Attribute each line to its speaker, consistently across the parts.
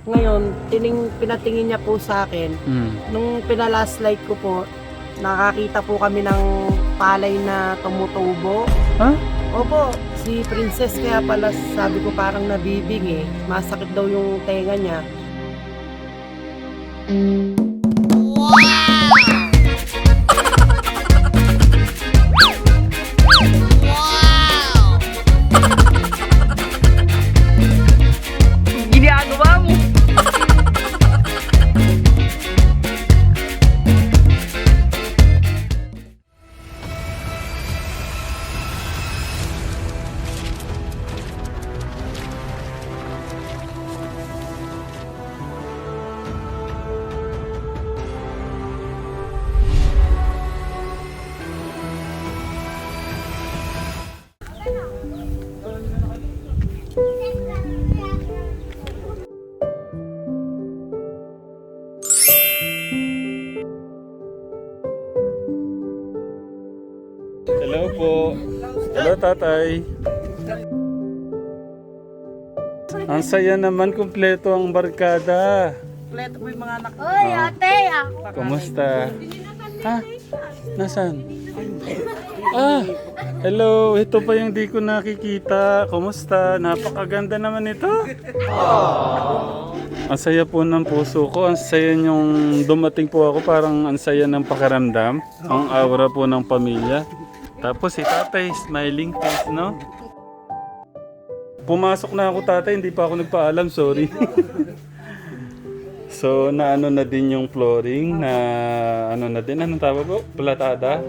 Speaker 1: Ngayon, pinatingin niya po sa akin. Nung pinalast light ko po, nakakita po kami ng palay na tumutubo.
Speaker 2: Ha?
Speaker 1: Opo, si Princess kaya pala sabi ko parang nabibing eh. Masakit daw yung tenga niya.
Speaker 3: Ginagawa mo.
Speaker 2: Hello po. Hello, tatay. Ang saya naman, kumpleto ang barkada.
Speaker 1: Kompleto po yung mga anak.
Speaker 3: Oy, ate, ako.
Speaker 2: Kumusta? Ha? Nasaan? Ah, hello. Ito pa yung di ko nakikita. Kumusta? Napakaganda naman ito. Ang saya po ng puso ko. Ang saya niyong dumating po ako. Parang ang saya ng pakaramdam. Ang aura po ng pamilya. Tapos si tatay, smiling face, no? Pumasok na ako, tatay. Hindi pa ako nagpaalam. Sorry. So, naano na din yung flooring na ano na din, anong tawag po? Platada?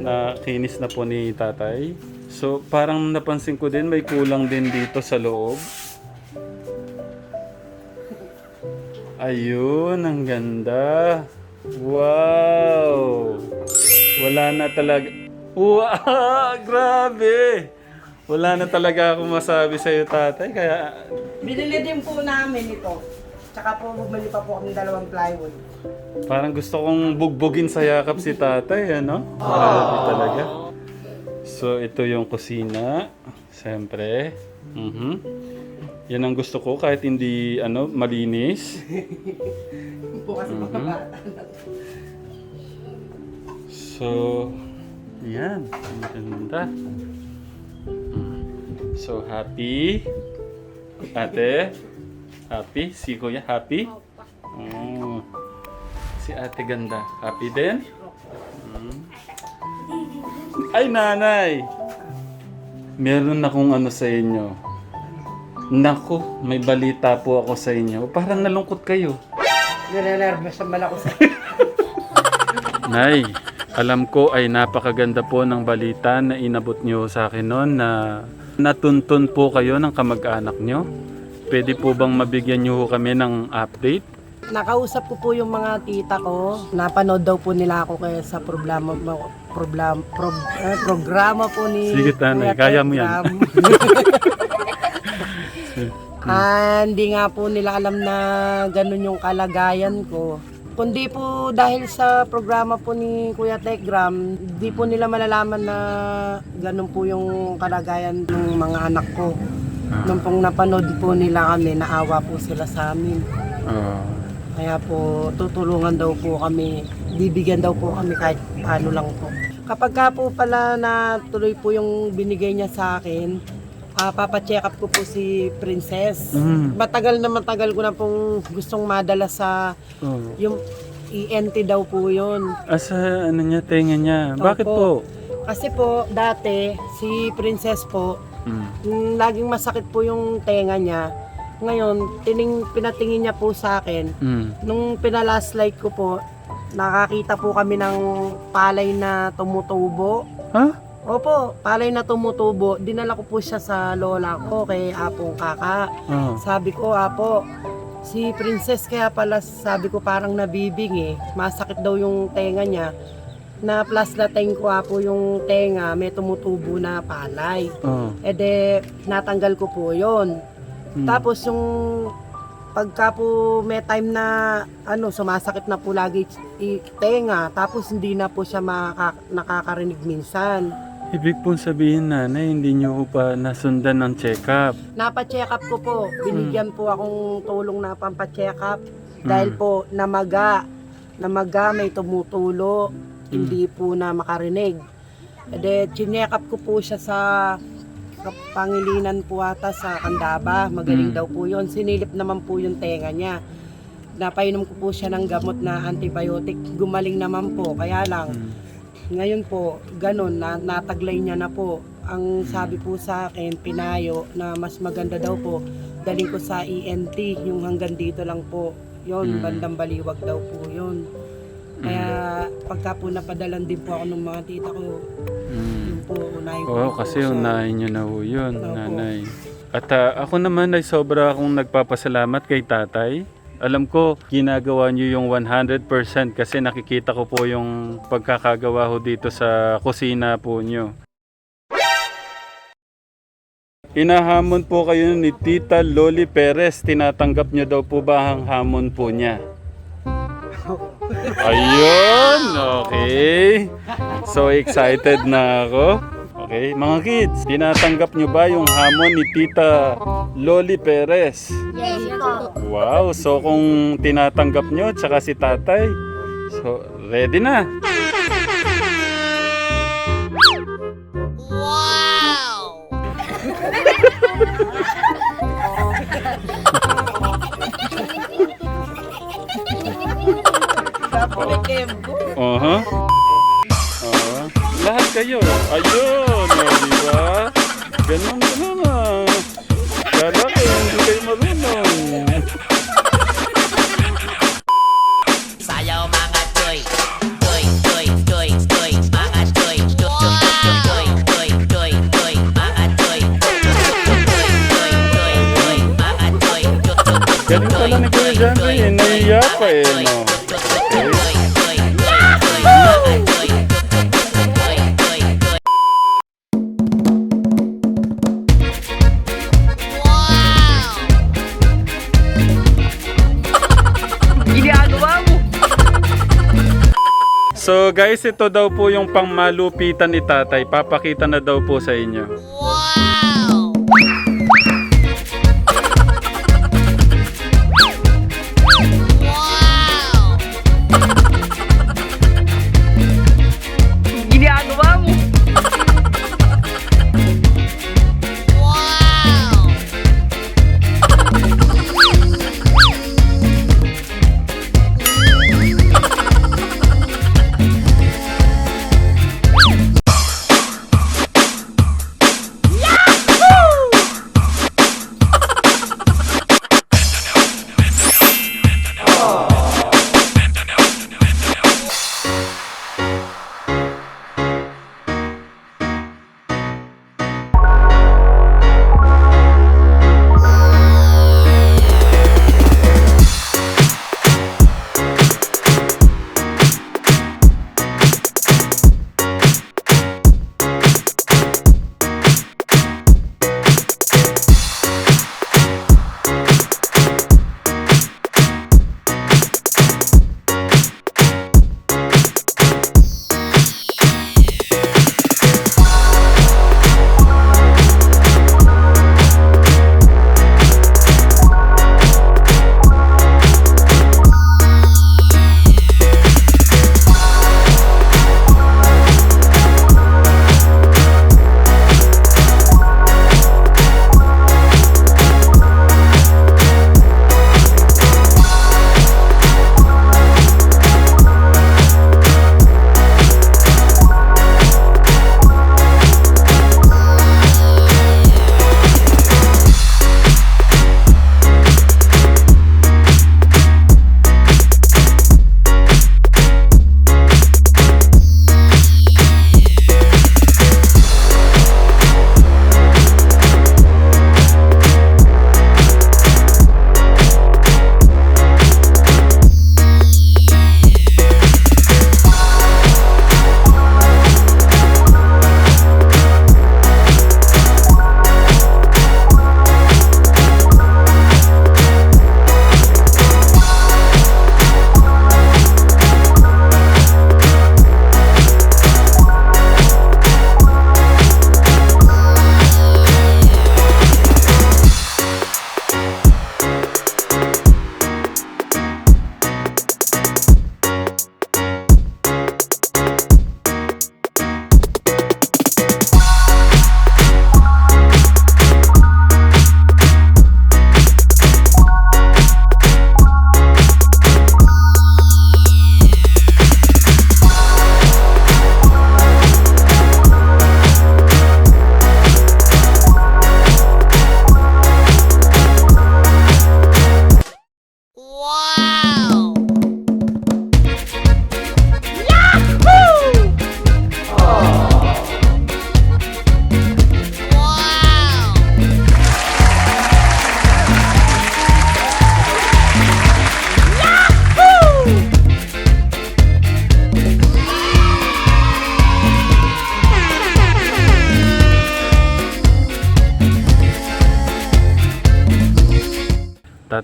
Speaker 2: Na kinis na po ni tatay. So, parang napansin ko din may kulang din dito sa loob. Ayun, ang ganda. Wow! Wala na talaga. Wow! Grabe! Wala na talaga akong masabi sa'yo, tatay. Kaya
Speaker 1: Binili din po namin ito. Tsaka po bumili pa po kami 2 plywood.
Speaker 2: parang gusto kong bugbugin sa yakap si tatay, ano? Grabe talaga. So, ito yung kusina. Siyempre. Yan ang gusto ko kahit hindi malinis.
Speaker 1: Po kasi mga bata.
Speaker 2: So, yan. Ang ganda. So, happy. Ate. Happy? Si Kuya happy? Oh. Si ate ganda. Happy din? Ay, nanay! Meron akong sa inyo. Naku, may balita po ako sa inyo. Parang nalungkot kayo.
Speaker 1: Nire-nervous naman ako sa
Speaker 2: Nay, alam ko ay napakaganda po ng balita na inabot nyo sa akin noon na natuntun po kayo ng kamag-anak nyo. Pwede po bang mabigyan nyo kami ng update?
Speaker 1: Nakausap ko po yung mga tita ko. Napanood daw po nila ako kaya sa programa po ni
Speaker 2: Sige, tanay,
Speaker 1: Kuya
Speaker 2: kaya mo yan.
Speaker 1: Tekram. Hindi nga po nila alam na ganun yung kalagayan ko. Kundi po dahil sa programa po ni Kuya Tekram, di po nila malalaman na ganun po yung kalagayan ng mga anak ko. Nung pong napanood po nila kami, naawa po sila sa amin. Kaya po tutulungan daw po kami, bibigyan daw po kami kahit paano lang po. Kapag ka po pala na tuloy po yung binigay niya sa akin, papacheck up ko po si Princess. Matagal ko na pong gustong madala sa yung ENT daw po yun.
Speaker 2: Asa niya, tenga niya? Bakit po?
Speaker 1: Kasi po dati si Princess po, laging masakit po yung tenga niya. Ngayon, pinatingin niya po sa akin. Nung pinalast light ko po, nakakita po kami ng palay na tumutubo.
Speaker 2: Ha?
Speaker 1: Opo, palay na tumutubo. Dinala ko po siya sa lola ko kay Apong Kaka. Sabi ko, Apo, si Princess kaya pala sabi ko parang nabibing eh. Masakit daw yung tenga niya. Na plus lating ko po yung tenga, may tumutubo na palay. E de, natanggal ko po yon. Tapos yung pagka po may time na sumasakit na po lagi tenga, tapos hindi na po siya nakakarinig minsan.
Speaker 2: Ibig pong sabihin, nanay, hindi niyo pa nasundan ng check-up.
Speaker 1: Napa-check up ko po. Binigyan po akong tulong na pampacheck up. Dahil po namaga, may tumutulo, hindi po na makarinig. Ede, chineck up ko po siya sa Pangilinan po ata sa Candaba. Magaling daw po yun. Sinilip naman po yung tenga niya. Napainom ko po siya ng gamot na antibiotic. Gumaling naman po. Kaya lang, ngayon po, ganun, nataglay niya na po. Ang sabi po sa akin, pinayo na mas maganda daw po, daling ko sa ENT, yung hanggang dito lang po. Yun, bandang baliwag daw po yun. Kaya pagka po napadalan din po ako ng mga tita ko, yun po, unahin ko.
Speaker 2: Oo,
Speaker 1: po
Speaker 2: kasi
Speaker 1: siya.
Speaker 2: unahin niyo na ho yun,
Speaker 1: Opo.
Speaker 2: nanay. At ako naman ay sobra akong nagpapasalamat kay tatay. Alam ko, ginagawa niyo yung 100% kasi nakikita ko po yung pagkakagawa ho dito sa kusina po niyo. Inahamon po kayo ni Tita Loli Perez. Tinatanggap niyo daw po ba ang hamon po niya? Ayun! Okay. So excited na ako. Okay, mga kids, tinatanggap niyo ba yung hamon ni Tita Loli Perez?
Speaker 3: Yes po.
Speaker 2: Wow, so kung tinatanggap nyo, tsaka si tatay, so ready na.
Speaker 3: Wow!
Speaker 2: Aha. Lahat kayo. Ayun, di ba? Ganun ka naman. Kala ko, hindi kayo marunong.
Speaker 4: Sayaw mga choy, choy, choy, choy, choy, mga choy, choy, choy, choy, choy, choy, choy, mga choy, choy, choy, choy, choy, choy, mga choy, choy, choy,
Speaker 2: Ganun pala ni Kuya Janry, nahiya pa eh, no? So guys, ito daw po yung pangmalupitan ni tatay. Papakita na daw po sa inyo.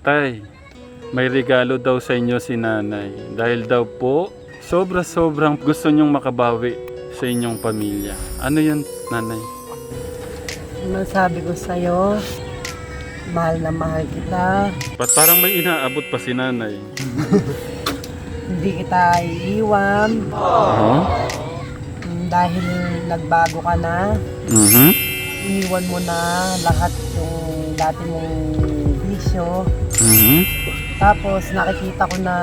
Speaker 2: Tay, may regalo daw sa inyo si nanay. Dahil daw po, sobrang gusto nyong makabawi sa inyong pamilya. Ano yun, nanay?
Speaker 1: Masabi ko sa'yo, mahal na mahal kita.
Speaker 2: Ba't parang may inaabot pa si nanay?
Speaker 1: Hindi kita iiwan
Speaker 2: Oh?
Speaker 1: dahil nagbago ka na.
Speaker 2: Mhm.
Speaker 1: Iniwan mo na lahat yung dati mong bisyo.
Speaker 2: Mhm.
Speaker 1: Tapos nakikita ko na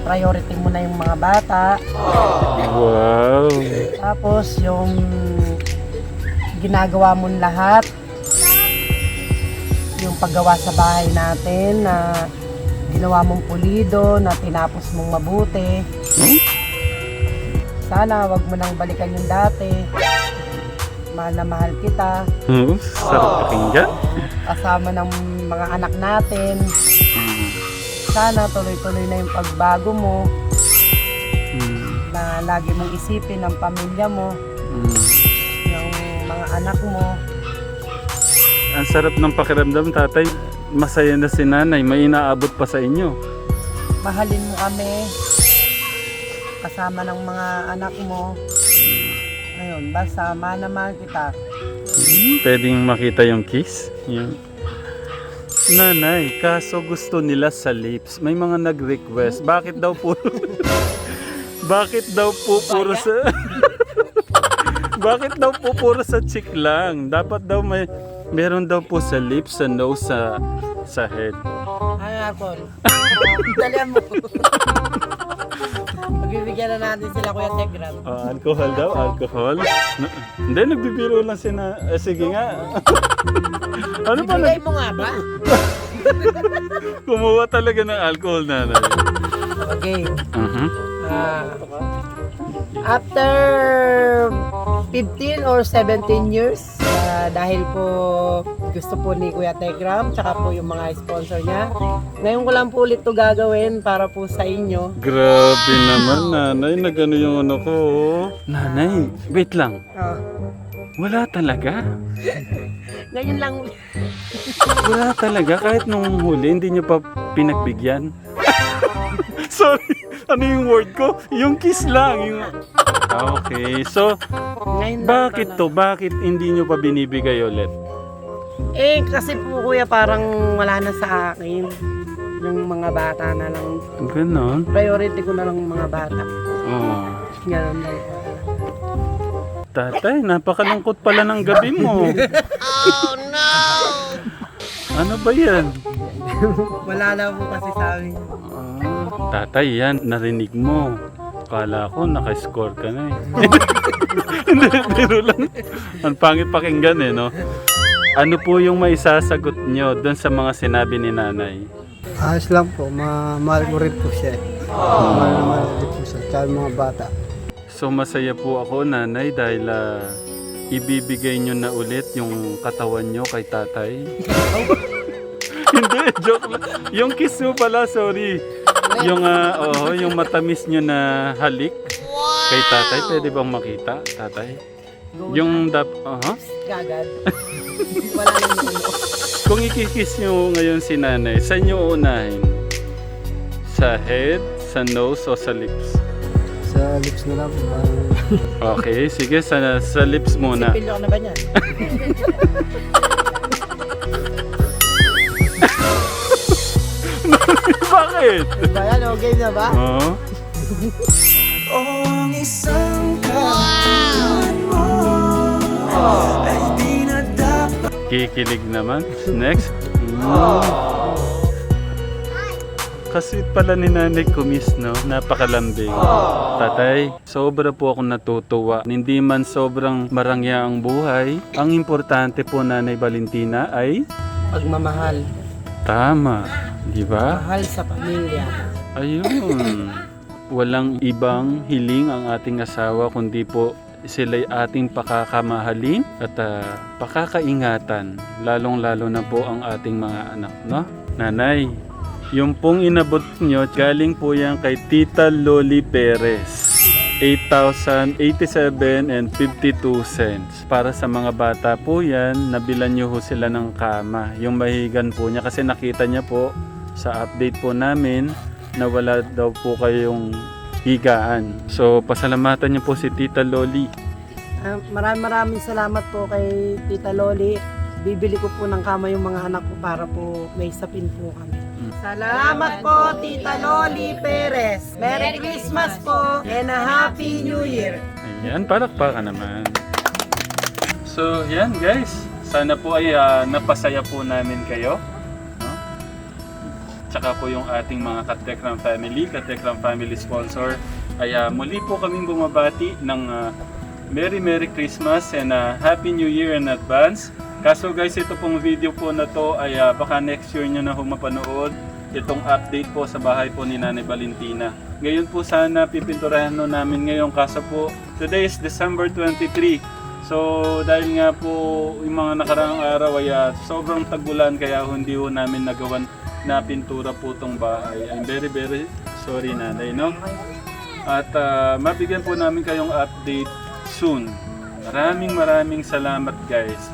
Speaker 1: priority mo na yung mga bata.
Speaker 2: Wow.
Speaker 1: Tapos yung ginagawa mong lahat, yung paggawa sa bahay natin na ginawa mong pulido, na tinapos mong mabuti.
Speaker 2: Oh?
Speaker 1: Sana wag mo nang balikan yung dati. Mahal na mahal kita.
Speaker 2: Oh, sarap pakinggan.
Speaker 1: Kasama ng mga anak natin.
Speaker 2: Mhm.
Speaker 1: Sana tuloy-tuloy na yung pagbago mo,
Speaker 2: Mhm.
Speaker 1: na lagi mong isipin ang pamilya mo,
Speaker 2: Mhm.
Speaker 1: yung mga anak mo.
Speaker 2: Ang sarap ng pakiramdam, tatay. Masaya na si nanay. May inaabot pa sa inyo.
Speaker 1: Mahalin mo kami, kasama ng mga anak mo. Ayun, basta mahal na mahal kita.
Speaker 2: Pwedeng makita yung kiss? Yung... Nanay, kaso gusto nila sa lips. May mga nag-request. Bakit daw po... Bakit daw po puro sa... Bakit daw po puro sa cheek lang? Dapat daw may... Meron daw po sa lips, sa nose, sa head.
Speaker 1: Ay, Arcon. Dalihan mo. Magbibigyan na natin sila, Kuya Tegram.
Speaker 2: Alcohol daw? Alcohol? Hindi, nagbibiro lang sige nga. Ano pa
Speaker 1: Bigay mo nga ba?
Speaker 2: Kumuha talaga ng alcohol, nanay.
Speaker 1: Okay.
Speaker 2: Mhm.
Speaker 1: After 15 or 17 years, dahil po gusto po ni Kuya Tegram, tsaka po yung mga sponsor niya, ngayon ko lang po ulit to gagawin para po sa inyo.
Speaker 2: Grabe naman, nanay. Nagano yung ano ko. Nanay, wait lang.
Speaker 1: Oh,
Speaker 2: Wala talaga.
Speaker 1: ngayon lang.
Speaker 2: Wala talaga. Kahit nung huli, hindi nyo pa pinagbigyan. Sorry. Ano yung word ko? Yung kiss lang. Yung... Okay. So,
Speaker 1: Ngayon lang
Speaker 2: bakit
Speaker 1: pala.
Speaker 2: to? Bakit hindi nyo pa binibigay ulit?
Speaker 1: Eh, kasi po Kuya, parang wala na sa akin. Yung mga bata na lang.
Speaker 2: Ganon.
Speaker 1: Priority ko na lang yung mga bata.
Speaker 2: Oh.
Speaker 1: Ganun lang.
Speaker 2: Tatay, napakalungkot pala ng gabi mo.
Speaker 3: Oh no!
Speaker 2: Ano ba yan?
Speaker 1: Wala na po kasi sa amin.
Speaker 2: Tatay, yan. Narinig mo. Kala ko, naka-score ka na eh. Hindi, biro lang. Ang pangit pakinggan eh, no? Ano po yung maisasagot nyo doon sa mga sinabi ni nanay?
Speaker 5: Ayos lang po, mahal ko rin po siya. Mahal na mahal ko rin po siya, tsaka yung mga bata.
Speaker 2: So masaya po ako, nanay, dahil ibibigay nyo na ulit yung katawan nyo kay tatay. Hindi, joke lang. Yung kiss mo pala, sorry. Yung, yung matamis nyo na halik kay tatay, pwede bang makita, tatay? Yung
Speaker 1: Gagad. Wala nang ulo.
Speaker 2: Kung ikikis nyo ngayon si nanay, saan nyo uunahin? Sa head, sa nose, o sa lips?
Speaker 5: Sa lips na lang po.
Speaker 2: Okay, sige, sa lips muna.
Speaker 1: Pilyo ka na ba niyan?
Speaker 2: Bakit?
Speaker 1: Ba yan, okay na ba?
Speaker 2: Oh. Kikilig naman. Next. Kasi pala ni nanay kumis, no? Napakalambing. Tatay, sobra po akong natutuwa. Hindi man sobrang marangya ang buhay. Ang importante po, Nanay Valentina, ay
Speaker 1: Pagmamahal.
Speaker 2: tama. Di ba?
Speaker 1: Mahal sa pamilya.
Speaker 2: Ayun. Walang ibang hiling ang ating asawa kundi po sila'y ating pakakamahalin at pakakaingatan. Lalong-lalo na po ang ating mga anak, no? Nanay, yung pong inabot nyo, galing po yan kay Tita Loli Perez. 8,087 and 52 cents. Para sa mga bata po yan, nabilan nyo ho sila ng kama. Yung mahigan po niya kasi nakita niya po sa update po namin na wala daw po kayong higaan. So, pasalamatan niyo po si Tita Loli.
Speaker 1: Maraming salamat po kay Tita Loli. Bibili ko po ng kama yung mga anak ko para po may sapin po kami. Salamat po, Tita Loli Perez. Merry Christmas po and a Happy New Year.
Speaker 2: Ayan, palakpakan naman. So, yan guys. Sana po ay napasaya po namin kayo. No? Tsaka po yung ating mga Katekram family sponsor. Ay muli po kaming bumabati ng Merry Christmas and Happy New Year in advance. Kaso guys, ito pong video po na to ay baka next year nyo na humapanood itong update po sa bahay po ni Nanay Valentina. Ngayon po sana pipinturahan no namin ngayon, kaso po today is December 23. So dahil nga po yung mga nakaraang araw ay sobrang tagulan kaya hindi po namin nagawan na pintura po itong bahay. I'm very sorry Nanay, no? At mabigyan po namin kayong update soon. Maraming salamat guys.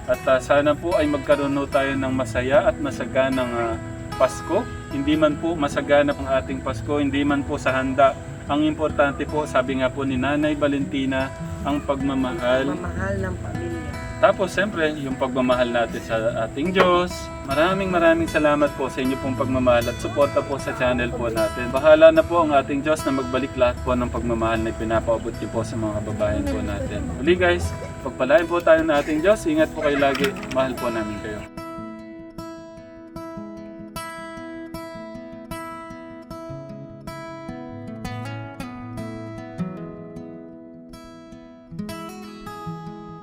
Speaker 2: At sana po ay magkaroon po tayo ng masaya at masaganang Pasko. Hindi man po masagana ang ating Pasko, hindi man po sa handa. Ang importante po, sabi nga po ni Nanay Valentina, ang pagmamahal.
Speaker 1: Mamahal ng pamilya.
Speaker 2: Tapos siyempre, yung pagmamahal natin sa ating Diyos. Maraming salamat po sa inyo pong pagmamahal at suporta po sa channel po natin. Bahala na po ang ating Diyos na magbalik lahat po ng pagmamahal na pinapaabot niyo po sa mga kababayan po natin. Uli guys, pagpalain po tayo ng ating Diyos. Ingat po kayo lagi. Mahal po namin kayo.